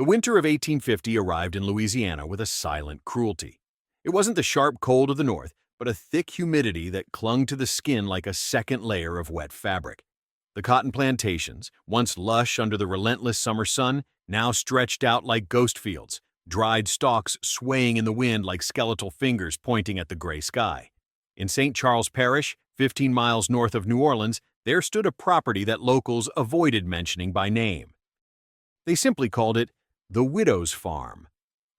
The winter of 1850 arrived in Louisiana with a silent cruelty. It wasn't the sharp cold of the north, but a thick humidity that clung to the skin like a second layer of wet fabric. The cotton plantations, once lush under the relentless summer sun, now stretched out like ghost fields, dried stalks swaying in the wind like skeletal fingers pointing at the gray sky. In St. Charles Parish, 15 miles north of New Orleans, there stood a property that locals avoided mentioning by name. They simply called it the Widow's Farm,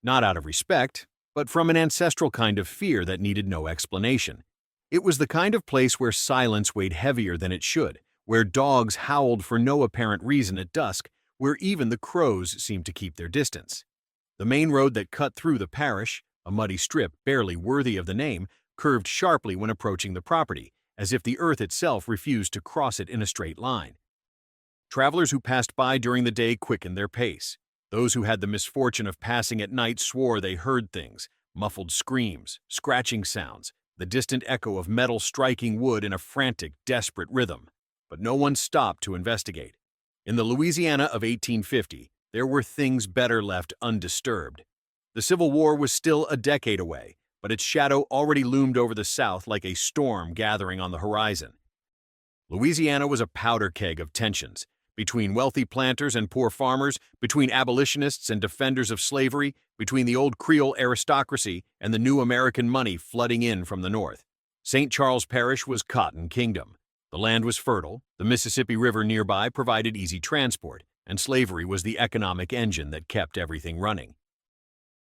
not out of respect, but from an ancestral kind of fear that needed no explanation. It was the kind of place where silence weighed heavier than it should, where dogs howled for no apparent reason at dusk, where even the crows seemed to keep their distance. The main road that cut through the parish, a muddy strip barely worthy of the name, curved sharply when approaching the property, as if the earth itself refused to cross it in a straight line. Travelers who passed by during the day quickened their pace. Those who had the misfortune of passing at night swore they heard things, muffled screams, scratching sounds, the distant echo of metal striking wood in a frantic, desperate rhythm. But no one stopped to investigate. In the Louisiana of 1850, there were things better left undisturbed. The Civil War was still a decade away, but its shadow already loomed over the South like a storm gathering on the horizon. Louisiana was a powder keg of tensions, between wealthy planters and poor farmers, between abolitionists and defenders of slavery, between the old Creole aristocracy and the new American money flooding in from the north. St. Charles Parish was Cotton Kingdom. The land was fertile, the Mississippi River nearby provided easy transport, and slavery was the economic engine that kept everything running.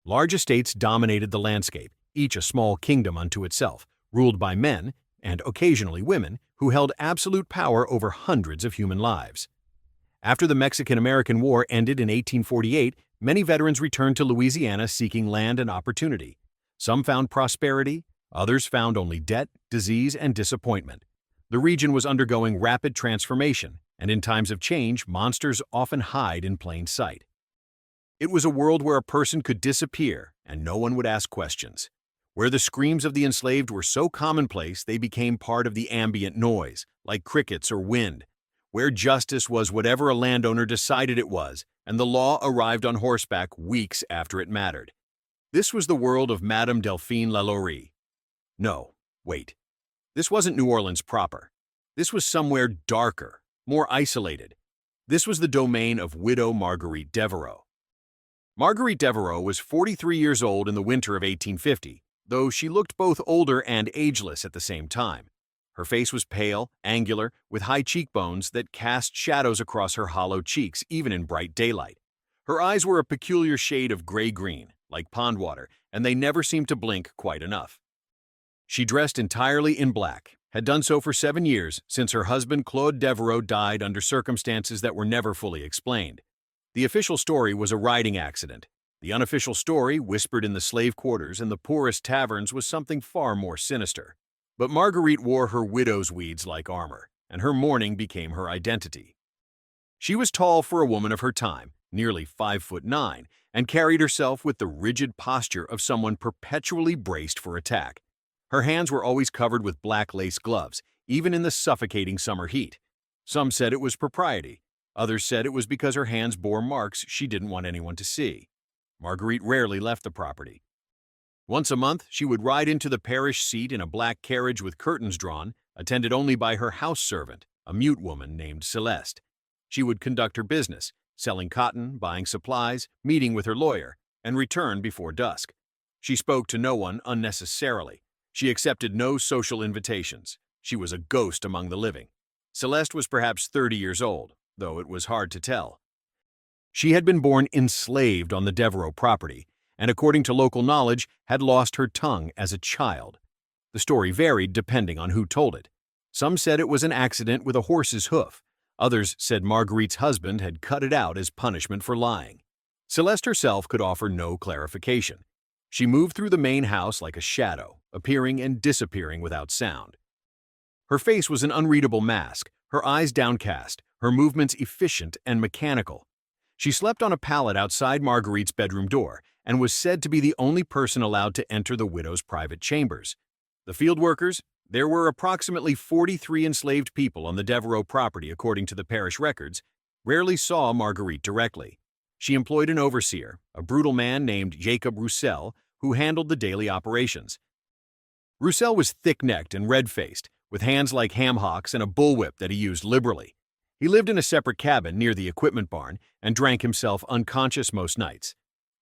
Large estates dominated the landscape, each a small kingdom unto itself, ruled by men, and occasionally women, who held absolute power over hundreds of human lives. After the Mexican-American War ended in 1848, many veterans returned to Louisiana seeking land and opportunity. Some found prosperity, others found only debt, disease, and disappointment. The region was undergoing rapid transformation, and in times of change, monsters often hide in plain sight. It was a world where a person could disappear and no one would ask questions, where the screams of the enslaved were so commonplace they became part of the ambient noise, like crickets or wind, where justice was whatever a landowner decided it was, and the law arrived on horseback weeks after it mattered. This was the world of Madame Delphine Lalaurie. No, wait. This wasn't New Orleans proper. This was somewhere darker, more isolated. This was the domain of widow Marguerite Devereaux. Marguerite Devereaux was 43 years old in the winter of 1850, though she looked both older and ageless at the same time. Her face was pale, angular, with high cheekbones that cast shadows across her hollow cheeks even in bright daylight. Her eyes were a peculiar shade of gray-green, like pond water, and they never seemed to blink quite enough. She dressed entirely in black, had done so for 7 years since her husband Claude Devereaux died under circumstances that were never fully explained. The official story was a riding accident. The unofficial story, whispered in the slave quarters and the poorest taverns, was something far more sinister. But Marguerite wore her widow's weeds like armor, and her mourning became her identity. She was tall for a woman of her time, nearly 5'9", and carried herself with the rigid posture of someone perpetually braced for attack. Her hands were always covered with black lace gloves, even in the suffocating summer heat. Some said it was propriety. Others said it was because her hands bore marks she didn't want anyone to see. Marguerite rarely left the property. Once a month, she would ride into the parish seat in a black carriage with curtains drawn, attended only by her house servant, a mute woman named Celeste. She would conduct her business, selling cotton, buying supplies, meeting with her lawyer, and return before dusk. She spoke to no one unnecessarily. She accepted no social invitations. She was a ghost among the living. Celeste was perhaps 30 years old, though it was hard to tell. She had been born enslaved on the Devereaux property, and according to local knowledge, had lost her tongue as a child. The story varied depending on who told it. Some said it was an accident with a horse's hoof. Others said Marguerite's husband had cut it out as punishment for lying. Celeste herself could offer no clarification. She moved through the main house like a shadow, appearing and disappearing without sound. Her face was an unreadable mask, her eyes downcast, her movements efficient and mechanical. She slept on a pallet outside Marguerite's bedroom door, and was said to be the only person allowed to enter the widow's private chambers. The field workers, there were approximately 43 enslaved people on the Devereaux property according to the parish records, rarely saw Marguerite directly. She employed an overseer, a brutal man named Jacob Roussel, who handled the daily operations. Roussel was thick-necked and red-faced, with hands like ham hocks and a bullwhip that he used liberally. He lived in a separate cabin near the equipment barn and drank himself unconscious most nights.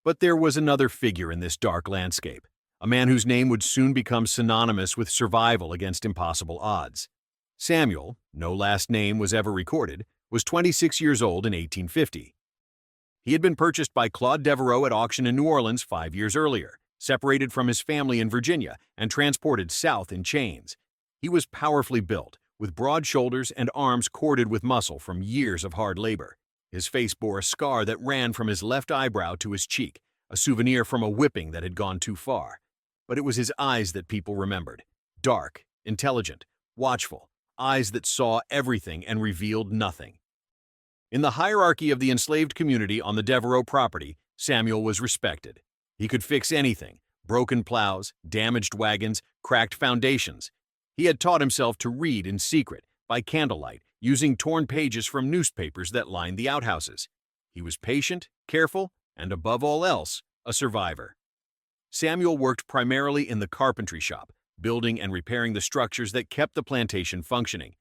But there was another figure in this dark landscape, a man whose name would soon become synonymous with survival against impossible odds. Samuel, no last name was ever recorded, was 26 years old in 1850. He had been purchased by Claude Devereaux at auction in New Orleans 5 years earlier, separated from his family in Virginia, and transported south in chains. He was powerfully built, with broad shoulders and arms corded with muscle from years of hard labor. His face bore a scar that ran from his left eyebrow to his cheek, a souvenir from a whipping that had gone too far. But it was his eyes that people remembered. Dark, intelligent, watchful, eyes that saw everything and revealed nothing. In the hierarchy of the enslaved community on the Devereaux property, Samuel was respected. He could fix anything: broken plows, damaged wagons, cracked foundations. He had taught himself to read in secret, by candlelight, using torn pages from newspapers that lined the outhouses. He was patient, careful, and above all else, a survivor. Samuel worked primarily in the carpentry shop, building and repairing the structures that kept the plantation functioning.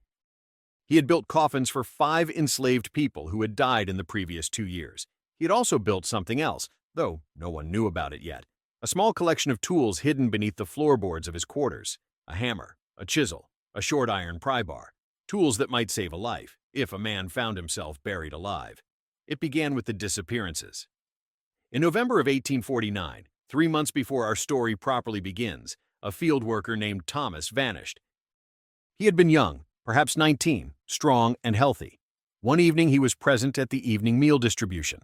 He had built coffins for 5 enslaved people who had died in the previous 2 years. He had also built something else, though no one knew about it yet. A small collection of tools hidden beneath the floorboards of his quarters. A hammer, a chisel, a short iron pry bar. Tools that might save a life, if a man found himself buried alive. It began with the disappearances. In November of 1849, 3 months before our story properly begins, a field worker named Thomas vanished. He had been young, perhaps 19, strong and healthy. One evening he was present at the evening meal distribution.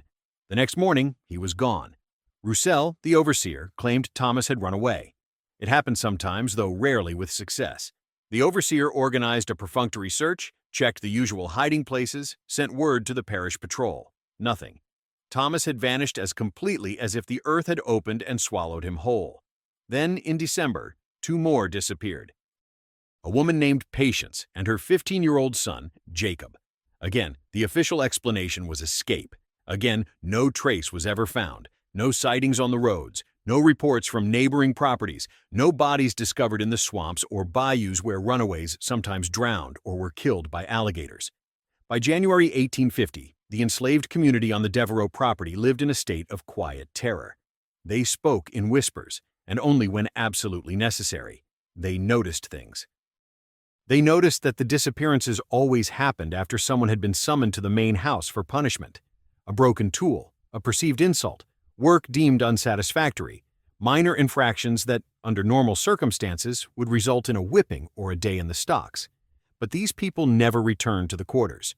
The next morning, he was gone. Roussel, the overseer, claimed Thomas had run away. It happened sometimes, though rarely with success. The overseer organized a perfunctory search, checked the usual hiding places, sent word to the parish patrol. Nothing. Thomas had vanished as completely as if the earth had opened and swallowed him whole. Then, in December, 2 more disappeared. A woman named Patience and her 15-year-old son, Jacob. Again, the official explanation was escape. Again, no trace was ever found. No sightings on the roads, no reports from neighboring properties, no bodies discovered in the swamps or bayous where runaways sometimes drowned or were killed by alligators. By January 1850, the enslaved community on the Devereaux property lived in a state of quiet terror. They spoke in whispers, and only when absolutely necessary. They noticed things. They noticed that the disappearances always happened after someone had been summoned to the main house for punishment. A broken tool, a perceived insult, work deemed unsatisfactory, minor infractions that, under normal circumstances, would result in a whipping or a day in the stocks. But these people never returned to the quarters.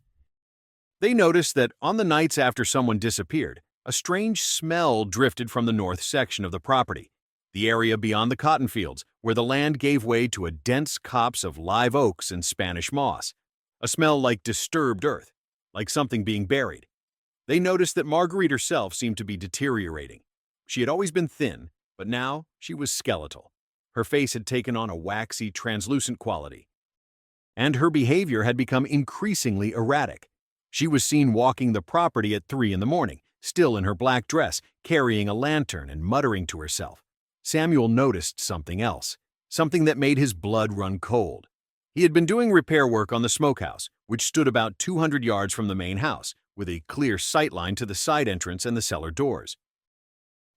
They noticed that on the nights after someone disappeared, a strange smell drifted from the north section of the property, the area beyond the cotton fields, where the land gave way to a dense copse of live oaks and Spanish moss. A smell like disturbed earth, like something being buried. They noticed that Marguerite herself seemed to be deteriorating. She had always been thin, but now she was skeletal. Her face had taken on a waxy, translucent quality. And her behavior had become increasingly erratic. She was seen walking the property at 3 in the morning, still in her black dress, carrying a lantern and muttering to herself. Samuel noticed something else, something that made his blood run cold. He had been doing repair work on the smokehouse, which stood about 200 yards from the main house, with a clear sightline to the side entrance and the cellar doors.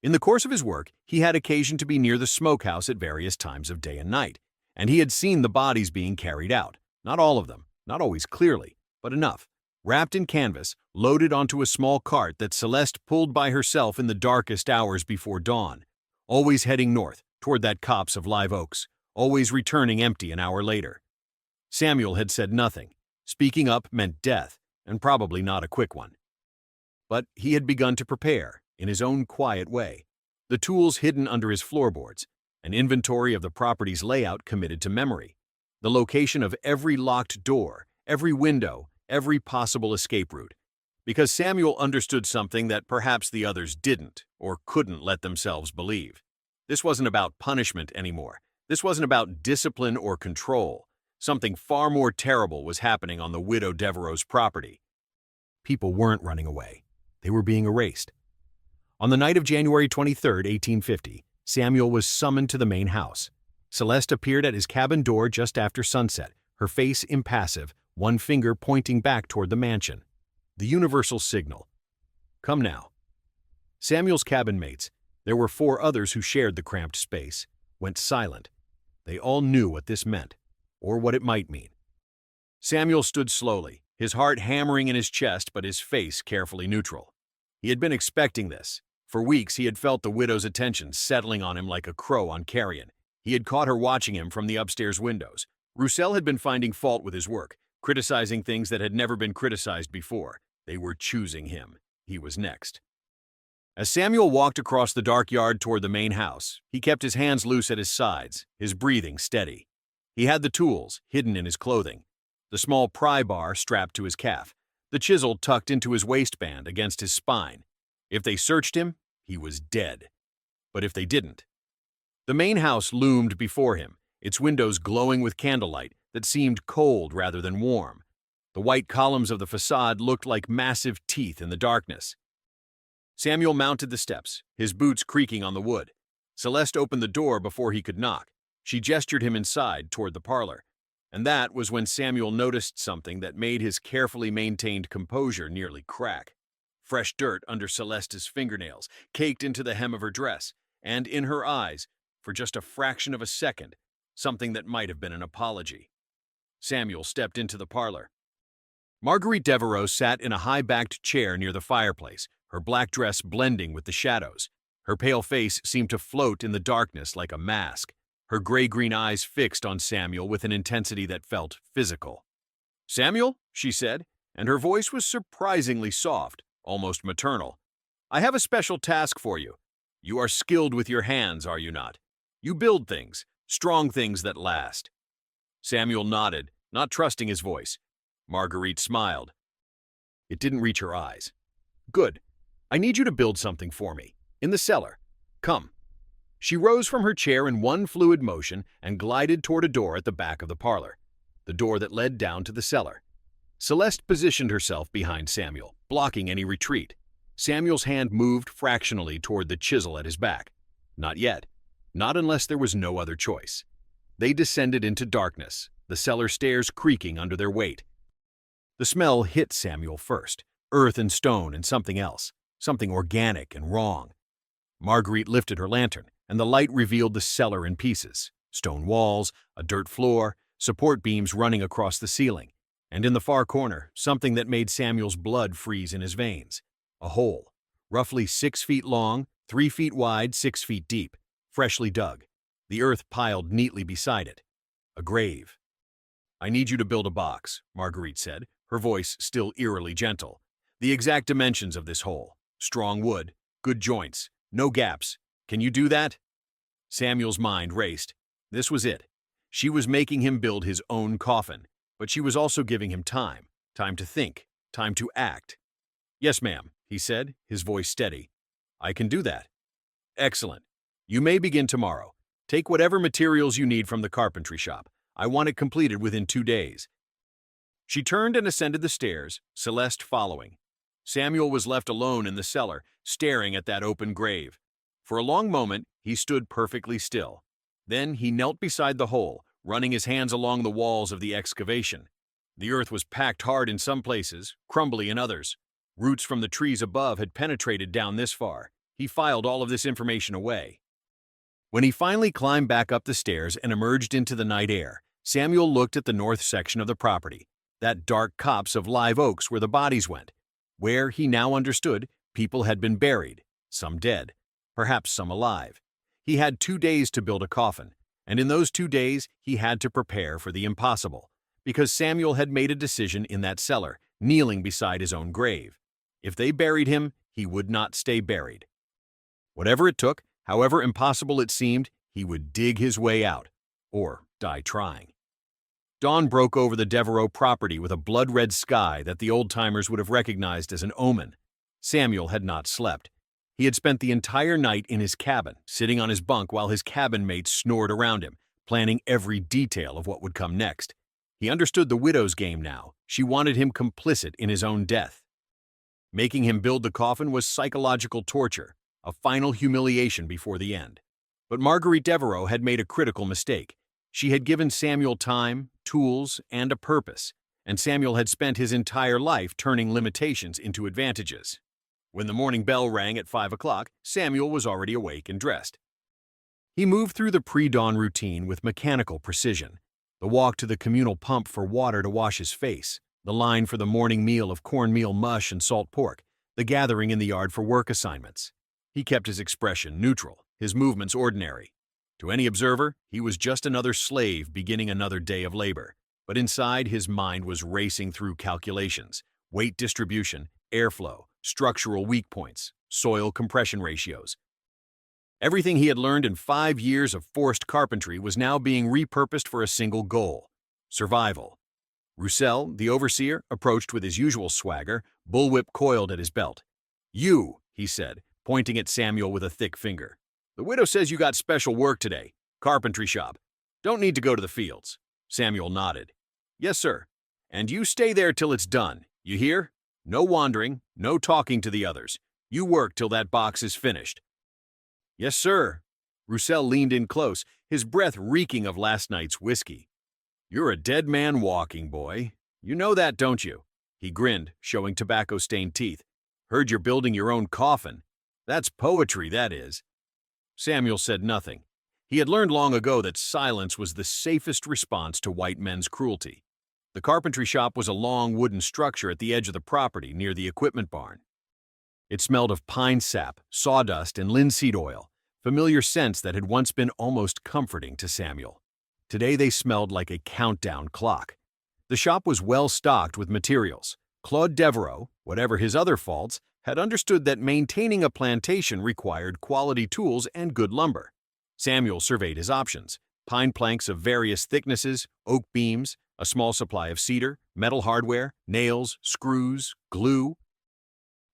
In the course of his work, he had occasion to be near the smokehouse at various times of day and night, and he had seen the bodies being carried out. Not all of them, not always clearly, but enough. Wrapped in canvas, loaded onto a small cart that Celeste pulled by herself in the darkest hours before dawn, always heading north, toward that copse of live oaks, always returning empty an hour later. Samuel had said nothing. Speaking up meant death, and probably not a quick one. But he had begun to prepare, in his own quiet way, the tools hidden under his floorboards, an inventory of the property's layout committed to memory, the location of every locked door, every window, every possible escape route, because Samuel understood something that perhaps the others didn't or couldn't let themselves believe. This wasn't about punishment anymore. This wasn't about discipline or control. Something far more terrible was happening on the widow Devereaux's property. People weren't running away. They were being erased. On the night of January 23, 1850, Samuel was summoned to the main house. Celeste appeared at his cabin door just after sunset, her face impassive, one finger pointing back toward the mansion. The universal signal. Come now. Samuel's cabin mates, there were 4 others who shared the cramped space, went silent. They all knew what this meant, or what it might mean. Samuel stood slowly, his heart hammering in his chest but his face carefully neutral. He had been expecting this. For weeks he had felt the widow's attention settling on him like a crow on carrion. He had caught her watching him from the upstairs windows. Roussel had been finding fault with his work, criticizing things that had never been criticized before. They were choosing him. He was next. As Samuel walked across the dark yard toward the main house, he kept his hands loose at his sides, his breathing steady. He had the tools hidden in his clothing, the small pry bar strapped to his calf, the chisel tucked into his waistband against his spine. If they searched him, he was dead. But if they didn't? The main house loomed before him, its windows glowing with candlelight that seemed cold rather than warm. The white columns of the facade looked like massive teeth in the darkness. Samuel mounted the steps, his boots creaking on the wood. Celeste opened the door before he could knock. She gestured him inside toward the parlor. And that was when Samuel noticed something that made his carefully maintained composure nearly crack. Fresh dirt under Celeste's fingernails, caked into the hem of her dress, and in her eyes, for just a fraction of a second, something that might have been an apology. Samuel stepped into the parlor. Marguerite Devereaux sat in a high-backed chair near the fireplace, her black dress blending with the shadows. Her pale face seemed to float in the darkness like a mask, her gray-green eyes fixed on Samuel with an intensity that felt physical. "Samuel," she said, and her voice was surprisingly soft, almost maternal. "I have a special task for you. You are skilled with your hands, are you not? You build things, strong things that last." Samuel nodded, not trusting his voice. Marguerite smiled. It didn't reach her eyes. "Good. I need you to build something for me. In the cellar. Come." She rose from her chair in one fluid motion and glided toward a door at the back of the parlor, the door that led down to the cellar. Celeste positioned herself behind Samuel, blocking any retreat. Samuel's hand moved fractionally toward the chisel at his back. Not yet. Not unless there was no other choice. They descended into darkness, the cellar stairs creaking under their weight. The smell hit Samuel first, earth and stone and something else, something organic and wrong. Marguerite lifted her lantern, and the light revealed the cellar in pieces, stone walls, a dirt floor, support beams running across the ceiling, and in the far corner, something that made Samuel's blood freeze in his veins. A hole, roughly 6 feet long, 3 feet wide, 6 feet deep, freshly dug, the earth piled neatly beside it. A grave. "I need you to build a box," Marguerite said, her voice still eerily gentle. "The exact dimensions of this hole. Strong wood, good joints, no gaps. Can you do that?" Samuel's mind raced. This was it. She was making him build his own coffin, but she was also giving him time to think, time to act. "Yes, ma'am," he said, his voice steady. "I can do that." "Excellent. You may begin tomorrow. Take whatever materials you need from the carpentry shop. I want it completed within 2 days." She turned and ascended the stairs, Celeste following. Samuel was left alone in the cellar, staring at that open grave. For a long moment, he stood perfectly still. Then he knelt beside the hole, running his hands along the walls of the excavation. The earth was packed hard in some places, crumbly in others. Roots from the trees above had penetrated down this far. He filed all of this information away. When he finally climbed back up the stairs and emerged into the night air, Samuel looked at the north section of the property, that dark copse of live oaks where the bodies went, where, he now understood, people had been buried, some dead, perhaps some alive. He had 2 days to build a coffin, and in those 2 days he had to prepare for the impossible, because Samuel had made a decision in that cellar, kneeling beside his own grave. If they buried him, he would not stay buried. Whatever it took, however impossible it seemed, he would dig his way out, or die trying. Dawn broke over the Devereaux property with a blood-red sky that the old-timers would have recognized as an omen. Samuel had not slept. He had spent the entire night in his cabin, sitting on his bunk while his cabin mates snored around him, planning every detail of what would come next. He understood the widow's game now. She wanted him complicit in his own death. Making him build the coffin was psychological torture, a final humiliation before the end. But Marguerite Devereaux had made a critical mistake. She had given Samuel time, tools, and a purpose, and Samuel had spent his entire life turning limitations into advantages. When the morning bell rang at 5 o'clock, Samuel was already awake and dressed. He moved through the pre-dawn routine with mechanical precision. The walk to the communal pump for water to wash his face, the line for the morning meal of cornmeal mush and salt pork, the gathering in the yard for work assignments. He kept his expression neutral, his movements ordinary. To any observer, he was just another slave beginning another day of labor. But inside, his mind was racing through calculations, weight distribution, airflow, structural weak points, soil compression ratios. Everything he had learned in 5 years of forced carpentry was now being repurposed for a single goal: survival. Roussel, the overseer, approached with his usual swagger, bullwhip coiled at his belt. "You," he said, pointing at Samuel with a thick finger. "The widow says you got special work today. Carpentry shop. Don't need to go to the fields." Samuel nodded. "Yes, sir. And you stay there till it's done. You hear? No wandering, no talking to the others. You work till that box is finished." "Yes, sir." Roussel leaned in close, his breath reeking of last night's whiskey. "You're a dead man walking, boy. You know that, don't you?" He grinned, showing tobacco-stained teeth. "Heard you're building your own coffin. That's poetry, that is." Samuel said nothing. He had learned long ago that silence was the safest response to white men's cruelty. The carpentry shop was a long wooden structure at the edge of the property near the equipment barn. It smelled of pine sap, sawdust, and linseed oil, familiar scents that had once been almost comforting to Samuel. Today they smelled like a countdown clock. The shop was well stocked with materials. Claude Devereaux, whatever his other faults, had understood that maintaining a plantation required quality tools and good lumber. Samuel surveyed his options: pine planks of various thicknesses, oak beams, a small supply of cedar, metal hardware, nails, screws, glue.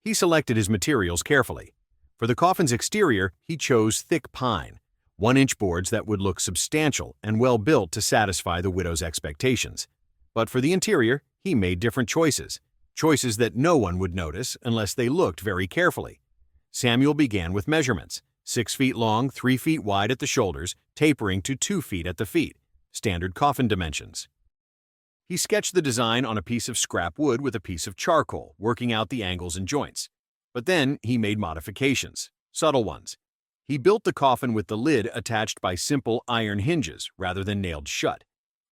He selected his materials carefully. For the coffin's exterior, he chose thick pine, 1-inch boards that would look substantial and well built to satisfy the widow's expectations. But for the interior, he made different choices that no one would notice unless they looked very carefully. Samuel began with measurements: 6 feet long, 3 feet wide at the shoulders, tapering to 2 feet at the feet, standard coffin dimensions. He sketched the design on a piece of scrap wood with a piece of charcoal, working out the angles and joints. But then he made modifications, subtle ones. He built the coffin with the lid attached by simple iron hinges rather than nailed shut.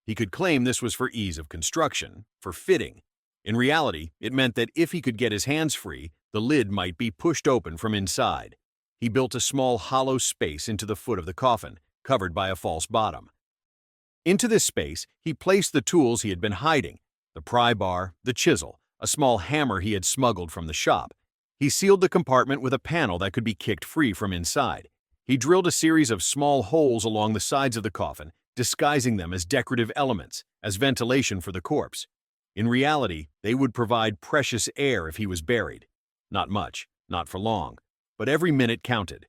He could claim this was for ease of construction, for fitting. In reality, it meant that if he could get his hands free, the lid might be pushed open from inside. He built a small hollow space into the foot of the coffin, covered by a false bottom. Into this space, he placed the tools he had been hiding: the pry bar, the chisel, a small hammer he had smuggled from the shop. He sealed the compartment with a panel that could be kicked free from inside. He drilled a series of small holes along the sides of the coffin, disguising them as decorative elements, as ventilation for the corpse. In reality, they would provide precious air if he was buried. Not much, not for long, but every minute counted.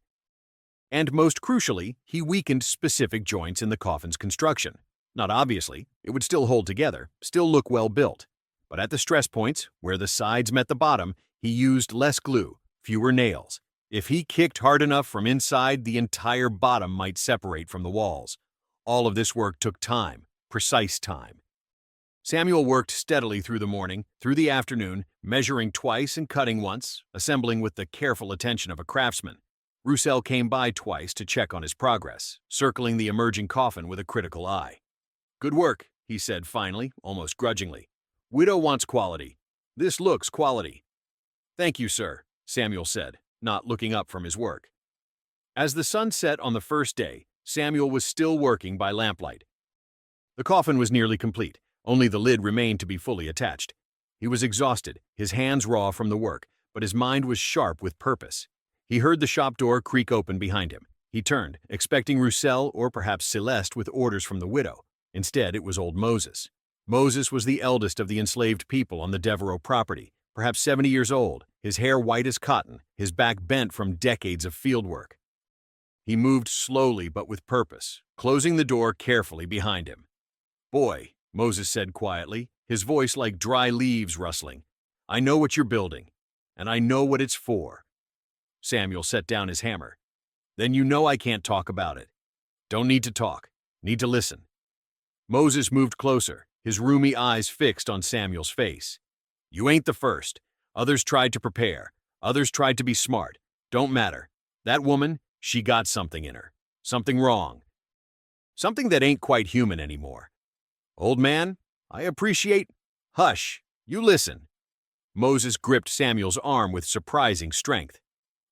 And most crucially, he weakened specific joints in the coffin's construction. Not obviously, it would still hold together, still look well built. But at the stress points, where the sides met the bottom, he used less glue, fewer nails. If he kicked hard enough from inside, the entire bottom might separate from the walls. All of this work took time, precise time. Samuel worked steadily through the morning, through the afternoon, measuring twice and cutting once, assembling with the careful attention of a craftsman. Roussel came by twice to check on his progress, circling the emerging coffin with a critical eye. "Good work," he said finally, almost grudgingly. "Widow wants quality. This looks quality." "Thank you, sir," Samuel said, not looking up from his work. As the sun set on the first day, Samuel was still working by lamplight. The coffin was nearly complete. Only the lid remained to be fully attached. He was exhausted, his hands raw from the work, but his mind was sharp with purpose. He heard the shop door creak open behind him. He turned, expecting Roussel or perhaps Celeste with orders from the widow. Instead, it was old Moses. Moses was the eldest of the enslaved people on the Devereaux property, perhaps 70 years old, his hair white as cotton, his back bent from decades of field work. He moved slowly but with purpose, closing the door carefully behind him. "Boy," Moses said quietly, his voice like dry leaves rustling, "I know what you're building. and I know what it's for." Samuel set down his hammer. "Then you know I can't talk about it." "Don't need to talk. Need to listen." Moses moved closer, his rheumy eyes fixed on Samuel's face. "You ain't the first. Others tried to prepare. Others tried to be smart. Don't matter. That woman, she got something in her. Something wrong. Something that ain't quite human anymore. Old man, I appreciate—" "Hush. You listen." Moses gripped Samuel's arm with surprising strength.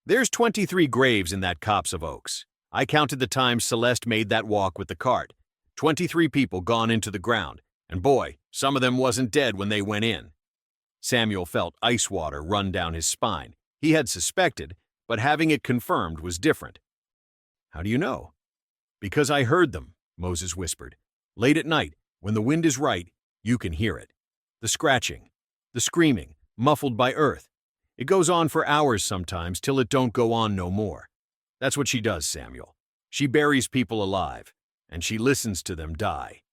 "There's 23 graves in that copse of oaks. I counted the times Celeste made that walk with the cart. 23 people gone into the ground, and boy, some of them wasn't dead when they went in." Samuel felt ice water run down his spine. He had suspected, but having it confirmed was different. "How do you know?" "Because I heard them," Moses whispered. "Late at night, when the wind is right, you can hear it. The scratching, the screaming, muffled by earth. It goes on for hours sometimes till it don't go on no more. That's what she does, Samuel. She buries people alive, and she listens to them die."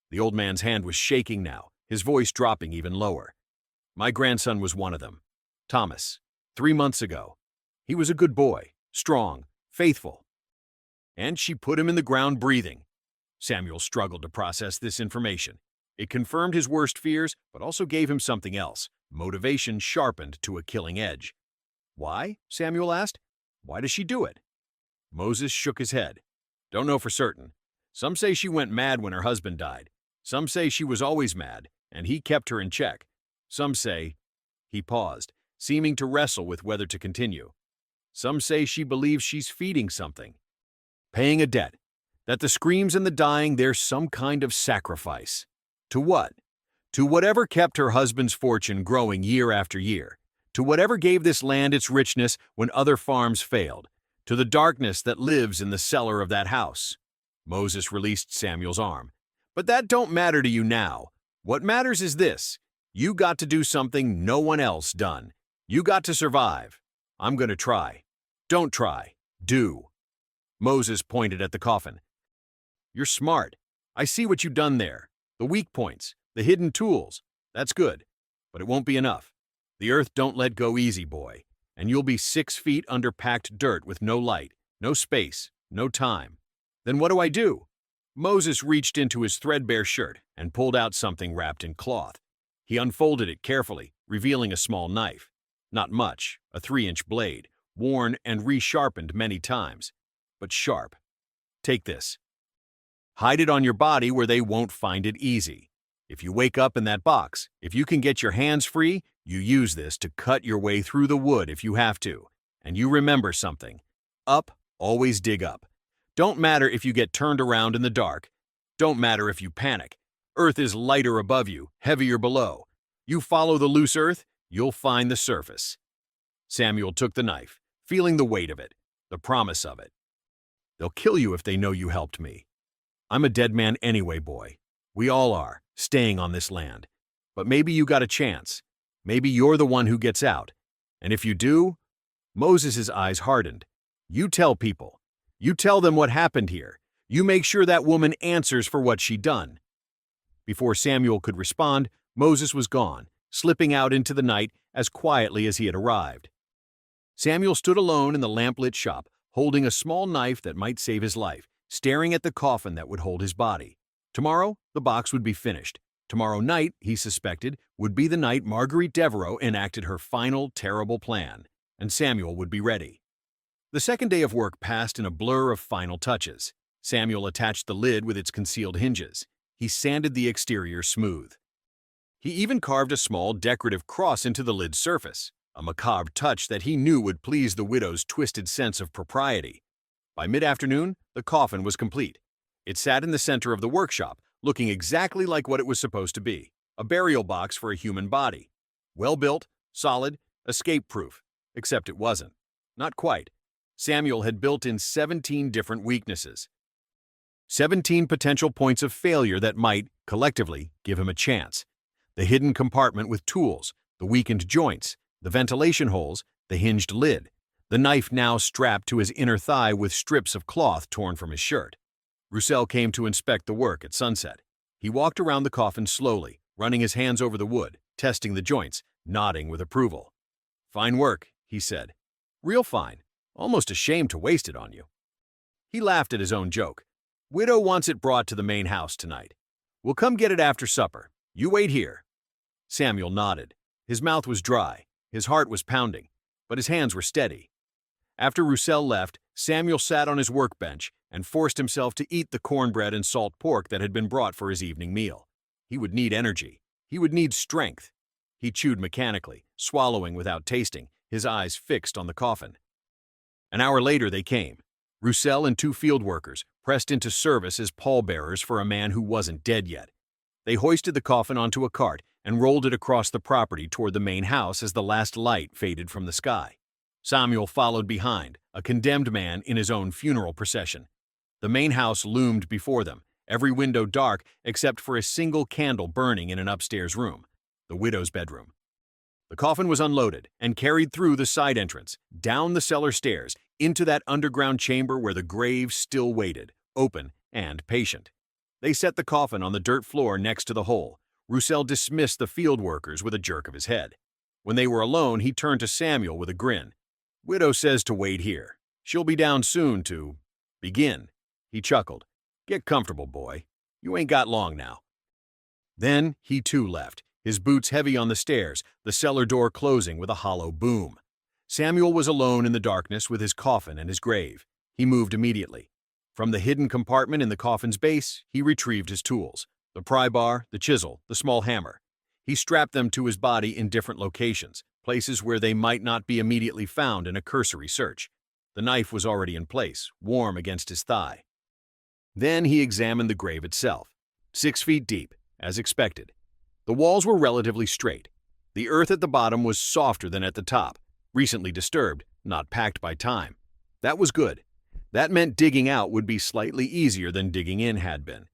The old man's hand was shaking now, his voice dropping even lower. "My grandson was one of them. Thomas. 3 months ago. He was a good boy, strong, faithful. And she put him in the ground breathing." Samuel struggled to process this information. It confirmed his worst fears, but also gave him something else, motivation sharpened to a killing edge. "Why?" Samuel asked. "Why does she do it?" Moses shook his head. "Don't know for certain. Some say she went mad when her husband died. Some say she was always mad, and he kept her in check. Some say—" He paused, seeming to wrestle with whether to continue. "Some say she believes she's feeding something. Paying a debt. That the screams and the dying, there's some kind of sacrifice. To what? To whatever kept her husband's fortune growing year after year. To whatever gave this land its richness when other farms failed. To the darkness that lives in the cellar of that house." Moses released Samuel's arm. "But that don't matter to you now. What matters is this. You got to do something no one else done. You got to survive. I'm gonna try. Don't try. Do." Moses pointed at the coffin. "You're smart. I see what you done there. The weak points, the hidden tools. That's good. But it won't be enough. The earth don't let go easy, boy. And you'll be 6 feet under packed dirt with no light, no space, no time. Then what do I do?" Moses reached into his threadbare shirt and pulled out something wrapped in cloth. He unfolded it carefully, revealing a small knife. Not much, a 3-inch blade, worn and resharpened many times, but sharp. "Take this. Hide it on your body where they won't find it easy. If you wake up in that box, if you can get your hands free, you use this to cut your way through the wood if you have to. And you remember something. Up, always dig up. Don't matter if you get turned around in the dark. Don't matter if you panic. Earth is lighter above you, heavier below. You follow the loose earth, you'll find the surface." Samuel took the knife, feeling the weight of it, the promise of it. "They'll kill you if they know you helped me. I'm a dead man anyway, boy. We all are, staying on this land. But maybe you got a chance. Maybe you're the one who gets out. And if you do—" Moses' eyes hardened. "You tell people. You tell them what happened here. You make sure that woman answers for what she done." Before Samuel could respond, Moses was gone, slipping out into the night as quietly as he had arrived. Samuel stood alone in the lamplit shop, holding a small knife that might save his life, staring at the coffin that would hold his body. Tomorrow, the box would be finished. Tomorrow night, he suspected, would be the night Marguerite Devereaux enacted her final, terrible plan, and Samuel would be ready. The second day of work passed in a blur of final touches. Samuel attached the lid with its concealed hinges. He sanded the exterior smooth. He even carved a small decorative cross into the lid's surface, a macabre touch that he knew would please the widow's twisted sense of propriety. By mid-afternoon, the coffin was complete. It sat in the center of the workshop, looking exactly like what it was supposed to be, a burial box for a human body. Well-built, solid, escape-proof, except it wasn't. Not quite. Samuel had built in 17 different weaknesses. 17 potential points of failure that might, collectively, give him a chance. The hidden compartment with tools, the weakened joints, the ventilation holes, the hinged lid, the knife now strapped to his inner thigh with strips of cloth torn from his shirt. Roussel came to inspect the work at sunset. He walked around the coffin slowly, running his hands over the wood, testing the joints, nodding with approval. "Fine work," he said. "Real fine. Almost ashamed to waste it on you." He laughed at his own joke. "Widow wants it brought to the main house tonight. We'll come get it after supper. You wait here." Samuel nodded. His mouth was dry, his heart was pounding, but his hands were steady. After Roussel left, Samuel sat on his workbench and forced himself to eat the cornbread and salt pork that had been brought for his evening meal. He would need energy. He would need strength. He chewed mechanically, swallowing without tasting, his eyes fixed on the coffin. An hour later they came. Roussel and two field workers pressed into service as pallbearers for a man who wasn't dead yet. They hoisted the coffin onto a cart and rolled it across the property toward the main house as the last light faded from the sky. Samuel followed behind, a condemned man in his own funeral procession. The main house loomed before them, every window dark except for a single candle burning in an upstairs room, the widow's bedroom. The coffin was unloaded and carried through the side entrance, down the cellar stairs, into that underground chamber where the grave still waited, open and patient. They set the coffin on the dirt floor next to the hole. Roussel dismissed the field workers with a jerk of his head. When they were alone, he turned to Samuel with a grin. "Widow says to wait here. She'll be down soon to begin." He chuckled. "Get comfortable, boy. You ain't got long now." Then he too left, his boots heavy on the stairs, the cellar door closing with a hollow boom. Samuel was alone in the darkness with his coffin and his grave. He moved immediately. From the hidden compartment in the coffin's base, he retrieved his tools, the pry bar, the chisel, the small hammer. He strapped them to his body in different locations, places where they might not be immediately found in a cursory search. The knife was already in place, warm against his thigh. Then he examined the grave itself. 6 feet deep, as expected. The walls were relatively straight. The earth at the bottom was softer than at the top, recently disturbed, not packed by time. That was good. That meant digging out would be slightly easier than digging in had been.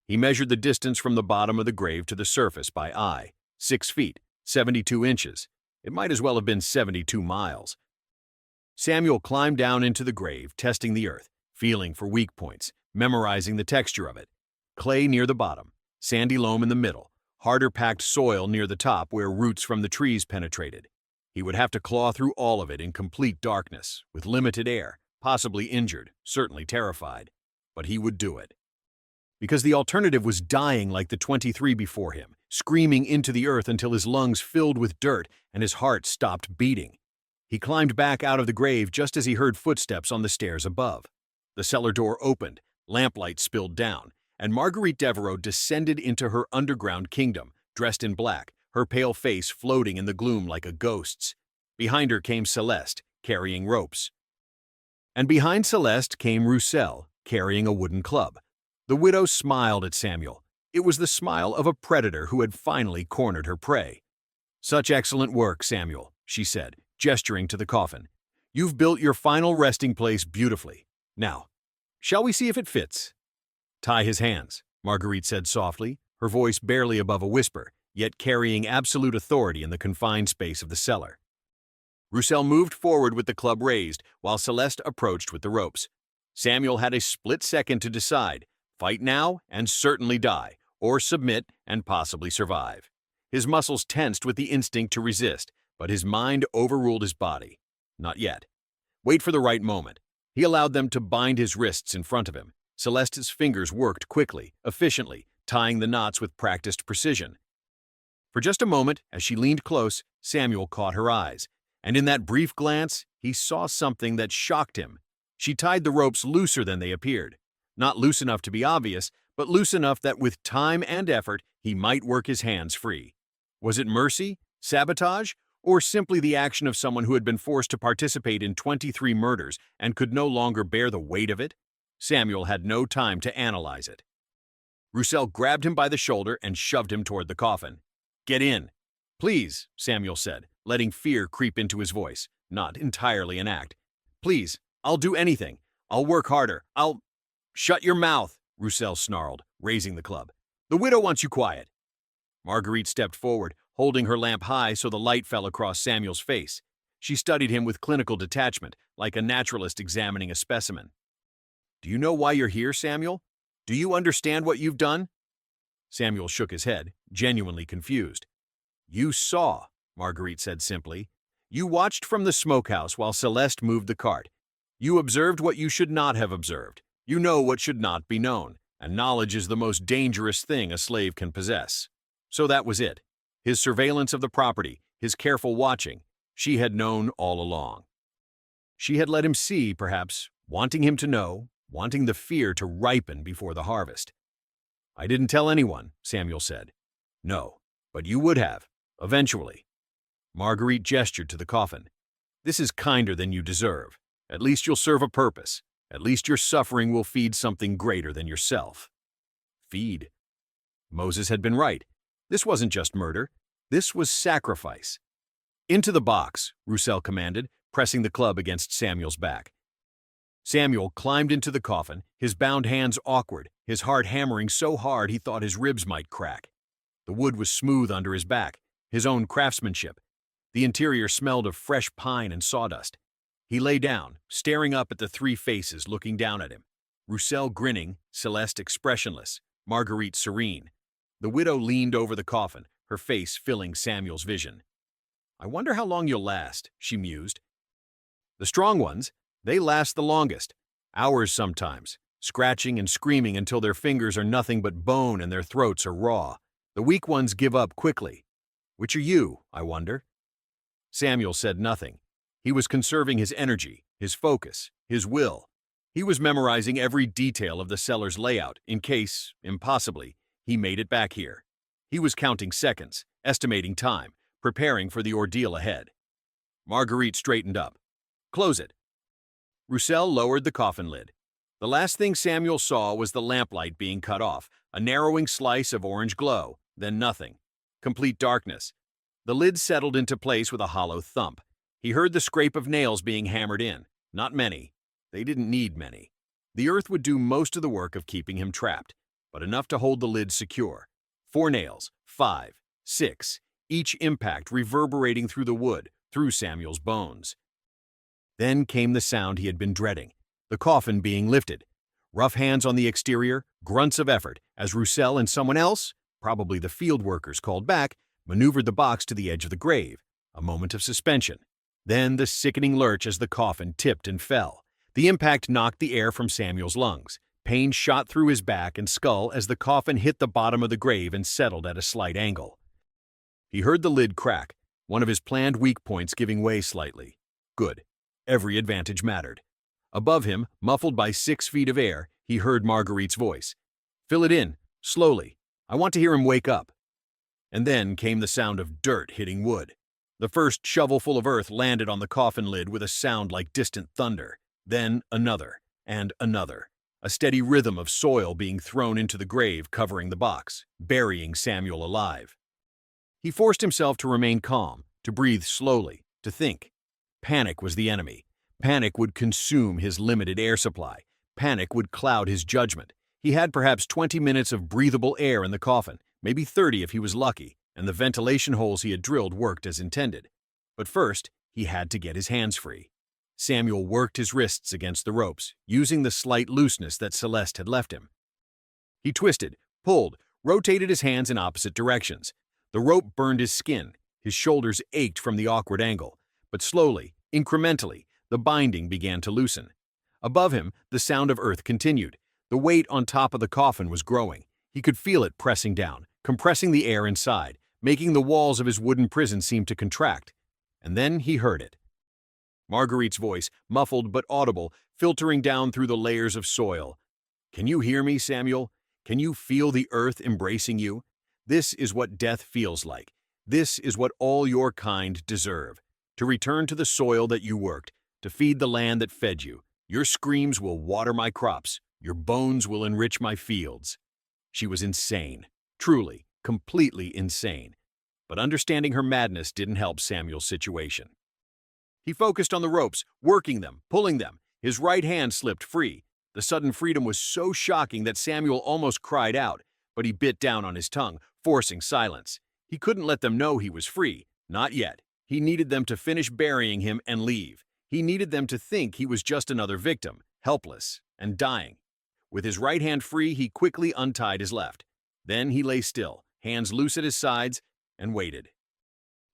He measured the distance from the bottom of the grave to the surface by eye. 6 feet, 72 inches. It might as well have been 72 miles. Samuel climbed down into the grave, testing the earth, feeling for weak points, memorizing the texture of it. Clay near the bottom, sandy loam in the middle, harder packed soil near the top where roots from the trees penetrated. He would have to claw through all of it in complete darkness, with limited air, possibly injured, certainly terrified. But he would do it. Because the alternative was dying like the 23 before him, screaming into the earth until his lungs filled with dirt and his heart stopped beating. He climbed back out of the grave just as he heard footsteps on the stairs above. The cellar door opened, lamplight spilled down, and Marguerite Devereaux descended into her underground kingdom, dressed in black, her pale face floating in the gloom like a ghost's. Behind her came Celeste, carrying ropes. And behind Celeste came Roussel, carrying a wooden club. The widow smiled at Samuel. It was the smile of a predator who had finally cornered her prey. "Such excellent work, Samuel," she said, gesturing to the coffin. "You've built your final resting place beautifully. Now, shall we see if it fits?" "Tie his hands," Marguerite said softly, her voice barely above a whisper, yet carrying absolute authority in the confined space of the cellar. Roussel moved forward with the club raised, while Celeste approached with the ropes. Samuel had a split second to decide: fight now and certainly die, or submit and possibly survive. His muscles tensed with the instinct to resist, but his mind overruled his body. Not yet. Wait for the right moment. He allowed them to bind his wrists in front of him. Celeste's fingers worked quickly, efficiently, tying the knots with practiced precision. For just a moment, as she leaned close, Samuel caught her eyes, and in that brief glance, he saw something that shocked him. She tied the ropes looser than they appeared. Not loose enough to be obvious, but loose enough that with time and effort, he might work his hands free. Was it mercy, sabotage, or simply the action of someone who had been forced to participate in 23 murders and could no longer bear the weight of it? Samuel had no time to analyze it. Roussel grabbed him by the shoulder and shoved him toward the coffin. "Get in." "Please," Samuel said, letting fear creep into his voice, not entirely an act. "Please, I'll do anything. I'll work harder. I'll—" "Shut your mouth," Roussel snarled, raising the club. "The widow wants you quiet." Marguerite stepped forward, holding her lamp high so the light fell across Samuel's face. She studied him with clinical detachment, like a naturalist examining a specimen. "Do you know why you're here, Samuel? Do you understand what you've done?" Samuel shook his head, genuinely confused. "You saw," Marguerite said simply. You watched from the smokehouse while Celeste moved the cart. You observed what you should not have observed. You know what should not be known, and knowledge is the most dangerous thing a slave can possess. So that was it. His surveillance of the property, his careful watching, she had known all along. She had let him see, perhaps, wanting him to know, wanting the fear to ripen before the harvest. "I didn't tell anyone," Samuel said. "No, but you would have, eventually." Marguerite gestured to the coffin. "This is kinder than you deserve. At least you'll serve a purpose. At least your suffering will feed something greater than yourself." Feed. Moses had been right. This wasn't just murder. This was sacrifice. "Into the box," Roussel commanded, pressing the club against Samuel's back. Samuel climbed into the coffin, his bound hands awkward, his heart hammering so hard he thought his ribs might crack. The wood was smooth under his back, his own craftsmanship. The interior smelled of fresh pine and sawdust. He lay down, staring up at the three faces looking down at him. Roussel grinning, Celeste expressionless, Marguerite serene. The widow leaned over the coffin, her face filling Samuel's vision. "I wonder how long you'll last," she mused. "The strong ones, they last the longest. Hours sometimes, scratching and screaming until their fingers are nothing but bone and their throats are raw. The weak ones give up quickly. Which are you, I wonder?" Samuel said nothing. He was conserving his energy, his focus, his will. He was memorizing every detail of the cellar's layout in case, impossibly, he made it back here. He was counting seconds, estimating time, preparing for the ordeal ahead. Marguerite straightened up. "Close it." Roussel lowered the coffin lid. The last thing Samuel saw was the lamplight being cut off, a narrowing slice of orange glow, then nothing. Complete darkness. The lid settled into place with a hollow thump. He heard the scrape of nails being hammered in. Not many. They didn't need many. The earth would do most of the work of keeping him trapped, but enough to hold the lid secure. 4 nails, 5, 6, each impact reverberating through the wood, through Samuel's bones. Then came the sound he had been dreading, the coffin being lifted. Rough hands on the exterior, grunts of effort, as Roussel and someone else, probably the field workers called back, maneuvered the box to the edge of the grave. A moment of suspension. Then the sickening lurch as the coffin tipped and fell. The impact knocked the air from Samuel's lungs. Pain shot through his back and skull as the coffin hit the bottom of the grave and settled at a slight angle. He heard the lid crack, one of his planned weak points giving way slightly. Good. Every advantage mattered. Above him, muffled by 6 feet of air, he heard Marguerite's voice. "Fill it in, slowly. I want to hear him wake up." And then came the sound of dirt hitting wood. The first shovelful of earth landed on the coffin lid with a sound like distant thunder. Then another, and another. A steady rhythm of soil being thrown into the grave covering the box, burying Samuel alive. He forced himself to remain calm, to breathe slowly, to think. Panic was the enemy. Panic would consume his limited air supply. Panic would cloud his judgment. He had perhaps 20 minutes of breathable air in the coffin, maybe 30 if he was lucky, and the ventilation holes he had drilled worked as intended. But first, he had to get his hands free. Samuel worked his wrists against the ropes, using the slight looseness that Celeste had left him. He twisted, pulled, rotated his hands in opposite directions. The rope burned his skin. His shoulders ached from the awkward angle. But slowly, incrementally, the binding began to loosen. Above him, the sound of earth continued. The weight on top of the coffin was growing. He could feel it pressing down, compressing the air inside, making the walls of his wooden prison seem to contract. And then he heard it. Marguerite's voice, muffled but audible, filtering down through the layers of soil. "Can you hear me, Samuel? Can you feel the earth embracing you? This is what death feels like. This is what all your kind deserve. To return to the soil that you worked, to feed the land that fed you. Your screams will water my crops. Your bones will enrich my fields." She was insane. Truly, completely insane. But understanding her madness didn't help Samuel's situation. He focused on the ropes, working them, pulling them. His right hand slipped free. The sudden freedom was so shocking that Samuel almost cried out, but he bit down on his tongue, forcing silence. He couldn't let them know he was free. Not yet. He needed them to finish burying him and leave. He needed them to think he was just another victim, helpless and dying. With his right hand free, he quickly untied his left. Then he lay still, hands loose at his sides, and waited.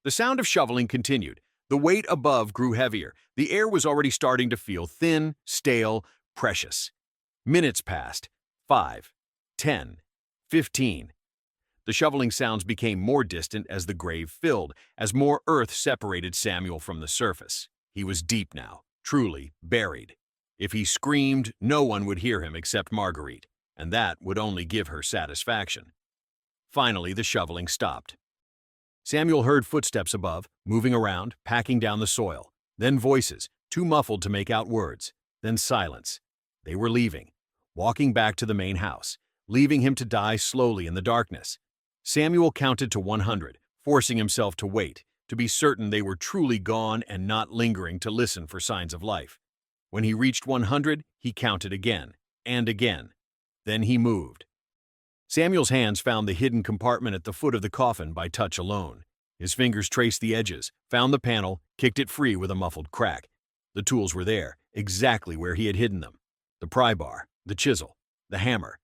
The sound of shoveling continued. The weight above grew heavier. The air was already starting to feel thin, stale, precious. Minutes passed. 5, 10, 15. The shoveling sounds became more distant as the grave filled, as more earth separated Samuel from the surface. He was deep now, truly buried. If he screamed, no one would hear him except Marguerite, and that would only give her satisfaction. Finally, the shoveling stopped. Samuel heard footsteps above, moving around, packing down the soil. Then voices, too muffled to make out words. Then silence. They were leaving, walking back to the main house, leaving him to die slowly in the darkness. Samuel counted to 100, forcing himself to wait, to be certain they were truly gone and not lingering to listen for signs of life. When he reached 100, he counted again, and again. Then he moved. Samuel's hands found the hidden compartment at the foot of the coffin by touch alone. His fingers traced the edges, found the panel, kicked it free with a muffled crack. The tools were there, exactly where he had hidden them. The pry bar, the chisel, the hammer.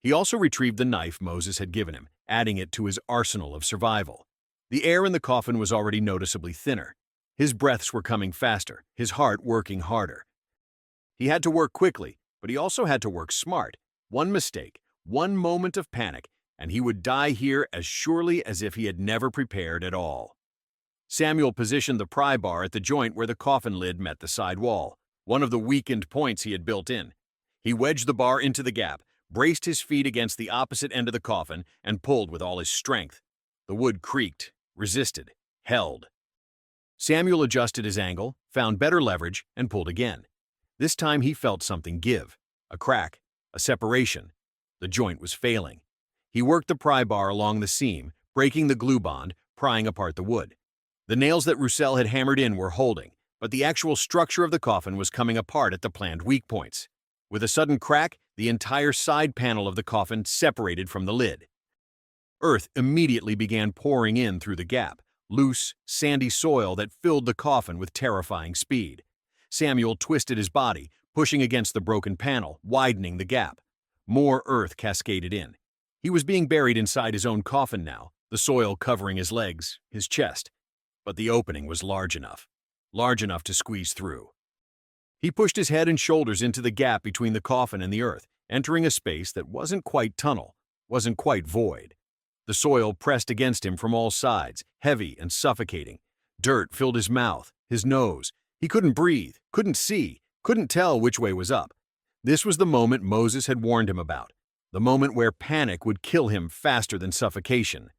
He also retrieved the knife Moses had given him, adding it to his arsenal of survival. The air in the coffin was already noticeably thinner. His breaths were coming faster, his heart working harder. He had to work quickly, but he also had to work smart. One mistake, one moment of panic, and he would die here as surely as if he had never prepared at all. Samuel positioned the pry bar at the joint where the coffin lid met the side wall, one of the weakened points he had built in. He wedged the bar into the gap, braced his feet against the opposite end of the coffin, and pulled with all his strength. The wood creaked, resisted, held. Samuel adjusted his angle, found better leverage, and pulled again. This time he felt something give. A crack, a separation. The joint was failing. He worked the pry bar along the seam, breaking the glue bond, prying apart the wood. The nails that Roussel had hammered in were holding, but the actual structure of the coffin was coming apart at the planned weak points. With a sudden crack, the entire side panel of the coffin separated from the lid. Earth immediately began pouring in through the gap, loose, sandy soil that filled the coffin with terrifying speed. Samuel twisted his body, pushing against the broken panel, widening the gap. More earth cascaded in. He was being buried inside his own coffin now, the soil covering his legs, his chest. But the opening was large enough to squeeze through. He pushed his head and shoulders into the gap between the coffin and the earth, entering a space that wasn't quite tunnel, wasn't quite void. The soil pressed against him from all sides, heavy and suffocating. Dirt filled his mouth, his nose. He couldn't breathe, couldn't see, couldn't tell which way was up. This was the moment Moses had warned him about, the moment where panic would kill him faster than suffocation.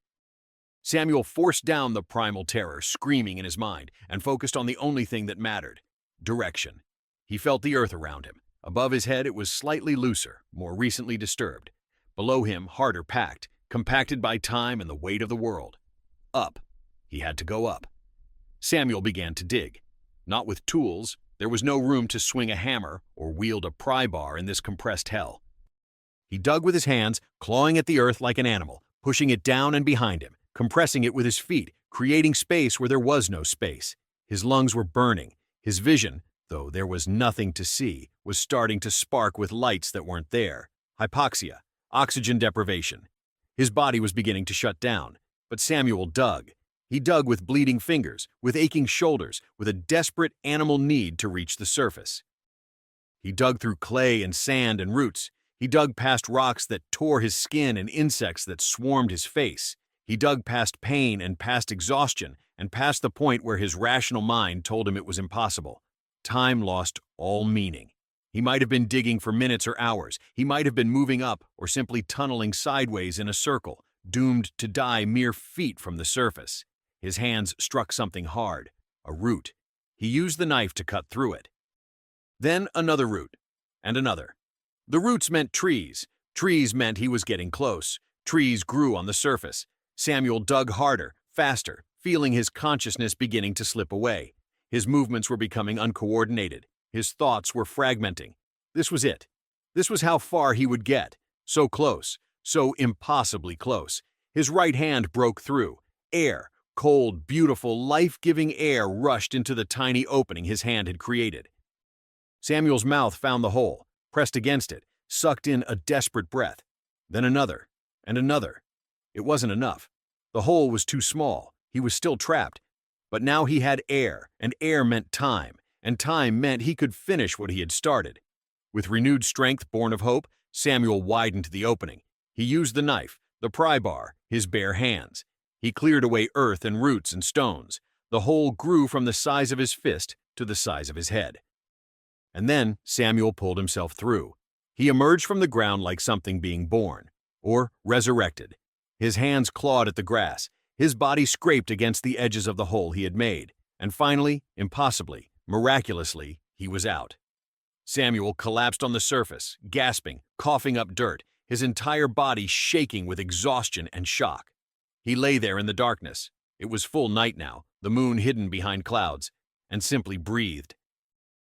Samuel forced down the primal terror screaming in his mind and focused on the only thing that mattered: direction. He felt the earth around him. Above his head it was slightly looser, more recently disturbed. Below him, harder packed, compacted by time and the weight of the world. Up. He had to go up. Samuel began to dig. Not with tools. There was no room to swing a hammer or wield a pry bar in this compressed hell. He dug with his hands, clawing at the earth like an animal, pushing it down and behind him, compressing it with his feet, creating space where there was no space. His lungs were burning. His vision, though there was nothing to see, was starting to spark with lights that weren't there. Hypoxia, oxygen deprivation. His body was beginning to shut down, but Samuel dug. He dug with bleeding fingers, with aching shoulders, with a desperate animal need to reach the surface. He dug through clay and sand and roots. He dug past rocks that tore his skin and insects that swarmed his face. He dug past pain and past exhaustion and past the point where his rational mind told him it was impossible. Time lost all meaning. He might have been digging for minutes or hours. He might have been moving up or simply tunneling sideways in a circle, doomed to die mere feet from the surface. His hands struck something hard, a root. He used the knife to cut through it. Then another root, and another. The roots meant trees. Trees meant he was getting close. Trees grew on the surface. Samuel dug harder, faster, feeling his consciousness beginning to slip away. His movements were becoming uncoordinated. His thoughts were fragmenting. This was it. This was how far he would get. So close, so impossibly close. His right hand broke through. Air, cold, beautiful, life-giving air rushed into the tiny opening his hand had created. Samuel's mouth found the hole, pressed against it, sucked in a desperate breath. Then another, and another. It wasn't enough. The hole was too small. He was still trapped. But now he had air, and air meant time, and time meant he could finish what he had started. With renewed strength born of hope, Samuel widened the opening. He used the knife, the pry bar, his bare hands. He cleared away earth and roots and stones. The hole grew from the size of his fist to the size of his head. And then Samuel pulled himself through. He emerged from the ground like something being born, or resurrected. His hands clawed at the grass. His body scraped against the edges of the hole he had made. And finally, impossibly, miraculously, he was out. Samuel collapsed on the surface, gasping, coughing up dirt, his entire body shaking with exhaustion and shock. He lay there in the darkness. It was full night now, the moon hidden behind clouds, and simply breathed.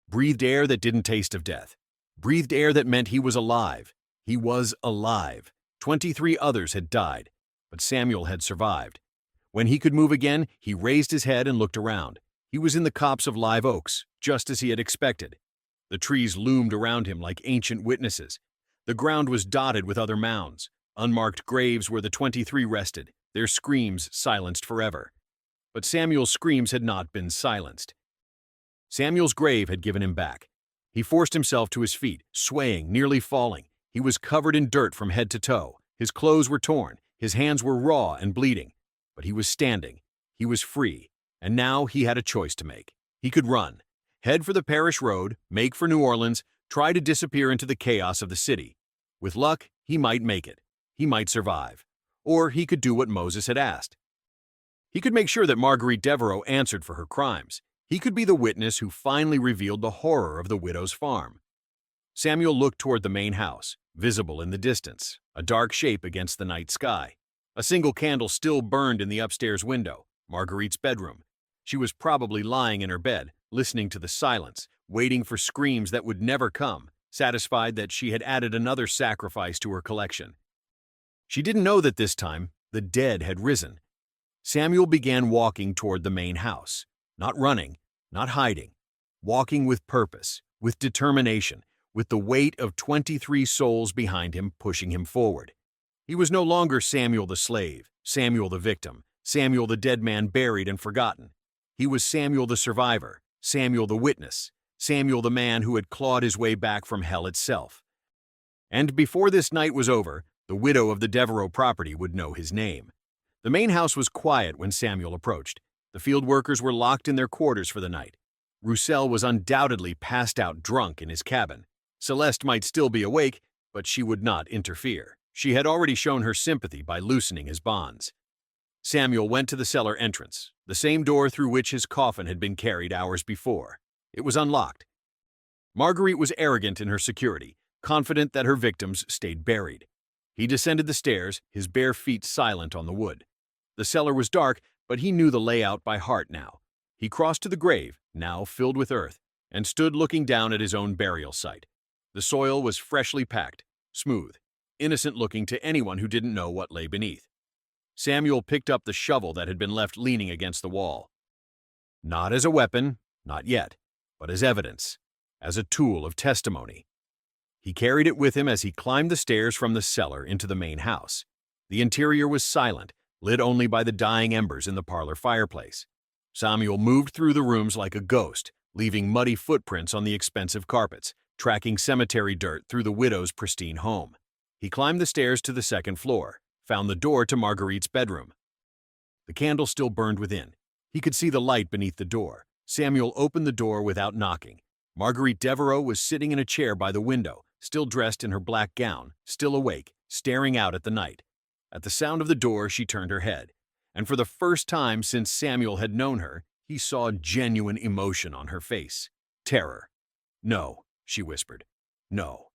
Breathed air that didn't taste of death. Breathed air that meant he was alive. He was alive. 23 others had died, but Samuel had survived. When he could move again, he raised his head and looked around. He was in the copse of live oaks, just as he had expected. The trees loomed around him like ancient witnesses. The ground was dotted with other mounds, unmarked graves where the 23 rested, their screams silenced forever. But Samuel's screams had not been silenced. Samuel's grave had given him back. He forced himself to his feet, swaying, nearly falling. He was covered in dirt from head to toe. His clothes were torn. His hands were raw and bleeding. But he was standing. He was free. And now he had a choice to make. He could run, head for the parish road, make for New Orleans, try to disappear into the chaos of the city. With luck, he might make it. He might survive. Or he could do what Moses had asked. He could make sure that Marguerite Devereaux answered for her crimes. He could be the witness who finally revealed the horror of the widow's farm. Samuel looked toward the main house, visible in the distance, a dark shape against the night sky. A single candle still burned in the upstairs window, Marguerite's bedroom. She was probably lying in her bed, listening to the silence, waiting for screams that would never come, satisfied that she had added another sacrifice to her collection. She didn't know that this time the dead had risen. Samuel began walking toward the main house, not running, not hiding, walking with purpose, with determination, with the weight of 23 souls behind him pushing him forward. He was no longer Samuel the slave, Samuel the victim, Samuel the dead man buried and forgotten. He was Samuel the survivor, Samuel the witness, Samuel the man who had clawed his way back from hell itself. And before this night was over, the widow of the Devereaux property would know his name. The main house was quiet when Samuel approached. The field workers were locked in their quarters for the night. Roussel was undoubtedly passed out drunk in his cabin. Celeste might still be awake, but she would not interfere. She had already shown her sympathy by loosening his bonds. Samuel went to the cellar entrance, the same door through which his coffin had been carried hours before. It was unlocked. Marguerite was arrogant in her security, confident that her victims stayed buried. He descended the stairs, his bare feet silent on the wood. The cellar was dark, but he knew the layout by heart now. He crossed to the grave, now filled with earth, and stood looking down at his own burial site. The soil was freshly packed, smooth, innocent-looking to anyone who didn't know what lay beneath. Samuel picked up the shovel that had been left leaning against the wall. Not as a weapon, not yet, but as evidence, as a tool of testimony. He carried it with him as he climbed the stairs from the cellar into the main house. The interior was silent, lit only by the dying embers in the parlor fireplace. Samuel moved through the rooms like a ghost, leaving muddy footprints on the expensive carpets, tracking cemetery dirt through the widow's pristine home. He climbed the stairs to the second floor, found the door to Marguerite's bedroom. The candle still burned within. He could see the light beneath the door. Samuel opened the door without knocking. Marguerite Devereaux was sitting in a chair by the window, still dressed in her black gown, still awake, staring out at the night. At the sound of the door, she turned her head, and for the first time since Samuel had known her, he saw genuine emotion on her face. Terror. "No," she whispered. "No.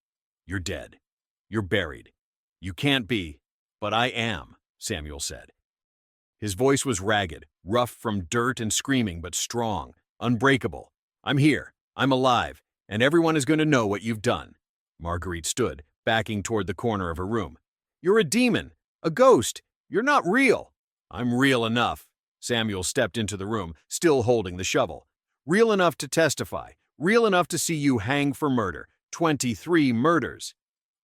You're dead. You're buried. You can't be." "But I am," Samuel said. His voice was ragged, rough from dirt and screaming, but strong, unbreakable. "I'm here. I'm alive, and everyone is going to know what you've done." Marguerite stood, backing toward the corner of her room. "You're a demon, a ghost. You're not real." "I'm real enough." Samuel stepped into the room, still holding the shovel. "Real enough to testify. Real enough to see you hang for murder. 23 murders."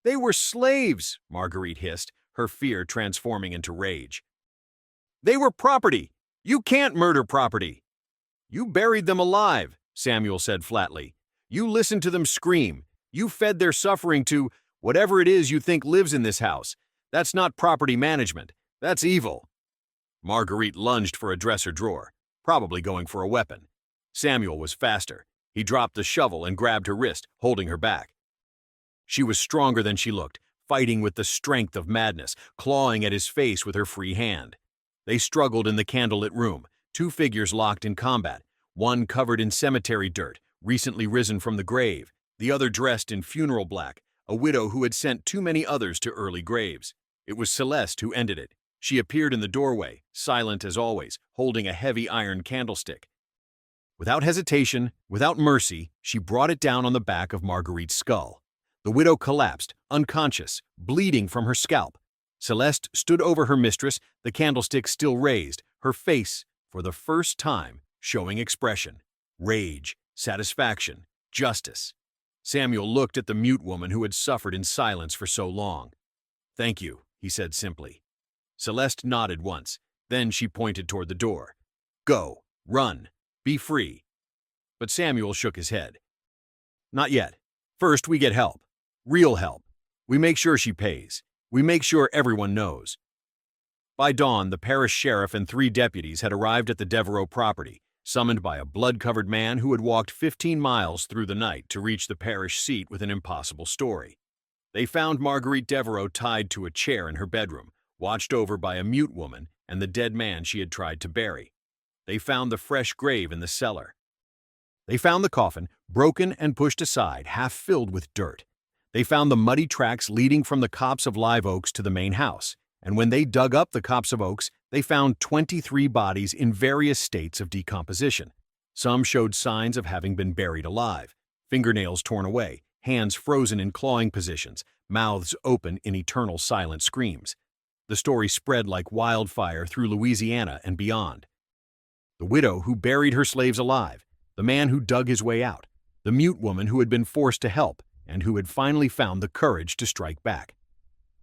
"They were slaves," Marguerite hissed, her fear transforming into rage. "They were property. You can't murder property." "You buried them alive," Samuel said flatly. "You listened to them scream. You fed their suffering to whatever it is you think lives in this house. That's not property management. That's evil." Marguerite lunged for a dresser drawer, probably going for a weapon. Samuel was faster. He dropped the shovel and grabbed her wrist, holding her back. She was stronger than she looked, fighting with the strength of madness, clawing at his face with her free hand. They struggled in the candlelit room, two figures locked in combat, one covered in cemetery dirt, recently risen from the grave, the other dressed in funeral black, a widow who had sent too many others to early graves. It was Celeste who ended it. She appeared in the doorway, silent as always, holding a heavy iron candlestick. Without hesitation, without mercy, she brought it down on the back of Marguerite's skull. The widow collapsed, unconscious, bleeding from her scalp. Celeste stood over her mistress, the candlestick still raised, her face, for the first time, showing expression. Rage, satisfaction, justice. Samuel looked at the mute woman who had suffered in silence for so long. "Thank you," he said simply. Celeste nodded once. Then she pointed toward the door. "Go, run, be free." But Samuel shook his head. "Not yet. First, we get help. Real help. We make sure she pays. We make sure everyone knows." By dawn, the parish sheriff and 3 deputies had arrived at the Devereaux property, summoned by a blood-covered man who had walked 15 miles through the night to reach the parish seat with an impossible story. They found Marguerite Devereaux tied to a chair in her bedroom, watched over by a mute woman and the dead man she had tried to bury. They found the fresh grave in the cellar. They found the coffin, broken and pushed aside, half filled with dirt. They found the muddy tracks leading from the copse of live oaks to the main house, and when they dug up the copse of oaks, they found 23 bodies in various states of decomposition. Some showed signs of having been buried alive, fingernails torn away, hands frozen in clawing positions, mouths open in eternal silent screams. The story spread like wildfire through Louisiana and beyond. The widow who buried her slaves alive, the man who dug his way out, the mute woman who had been forced to help and who had finally found the courage to strike back.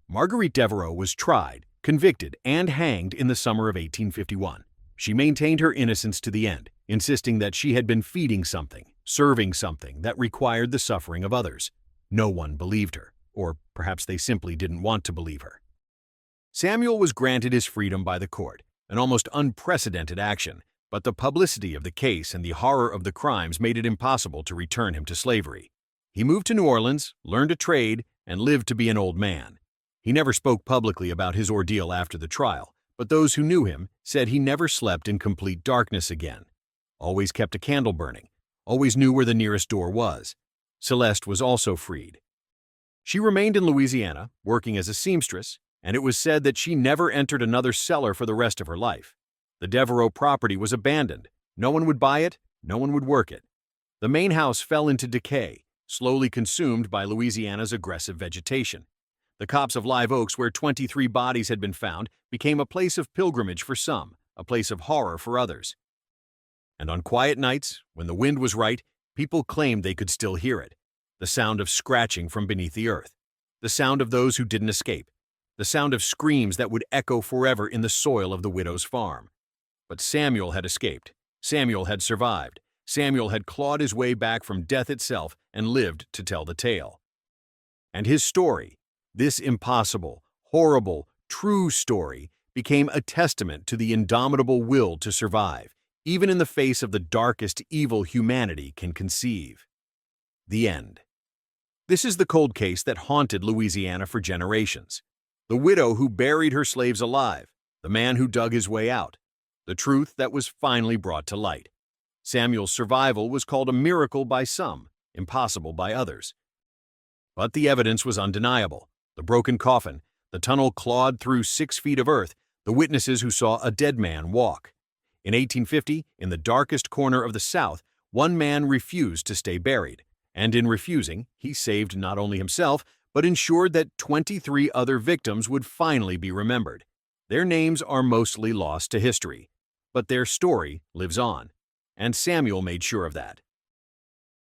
Marguerite Devereaux was tried, convicted, and hanged in the summer of 1851. She maintained her innocence to the end, insisting that she had been feeding something, serving something that required the suffering of others. No one believed her, or perhaps they simply didn't want to believe her. Samuel was granted his freedom by the court, an almost unprecedented action, but the publicity of the case and the horror of the crimes made it impossible to return him to slavery. He moved to New Orleans, learned a trade, and lived to be an old man. He never spoke publicly about his ordeal after the trial, but those who knew him said he never slept in complete darkness again. Always kept a candle burning, always knew where the nearest door was. Celeste was also freed. She remained in Louisiana, working as a seamstress, and it was said that she never entered another cellar for the rest of her life. The Devereaux property was abandoned. No one would buy it, no one would work it. The main house fell into decay, slowly consumed by Louisiana's aggressive vegetation. The copse of live oaks where 23 bodies had been found became a place of pilgrimage for some, a place of horror for others. And on quiet nights, when the wind was right, people claimed they could still hear it. The sound of scratching from beneath the earth. The sound of those who didn't escape. The sound of screams that would echo forever in the soil of the widow's farm. But Samuel had escaped. Samuel had survived. Samuel had clawed his way back from death itself and lived to tell the tale. And his story, this impossible, horrible, true story, became a testament to the indomitable will to survive, even in the face of the darkest evil humanity can conceive. The end. This is the cold case that haunted Louisiana for generations. The widow who buried her slaves alive, the man who dug his way out, the truth that was finally brought to light. Samuel's survival was called a miracle by some, impossible by others. But the evidence was undeniable. The broken coffin, the tunnel clawed through 6 feet of earth, the witnesses who saw a dead man walk. In 1850, in the darkest corner of the South, one man refused to stay buried, and in refusing, he saved not only himself, but ensured that 23 other victims would finally be remembered. Their names are mostly lost to history, but their story lives on, and Samuel made sure of that.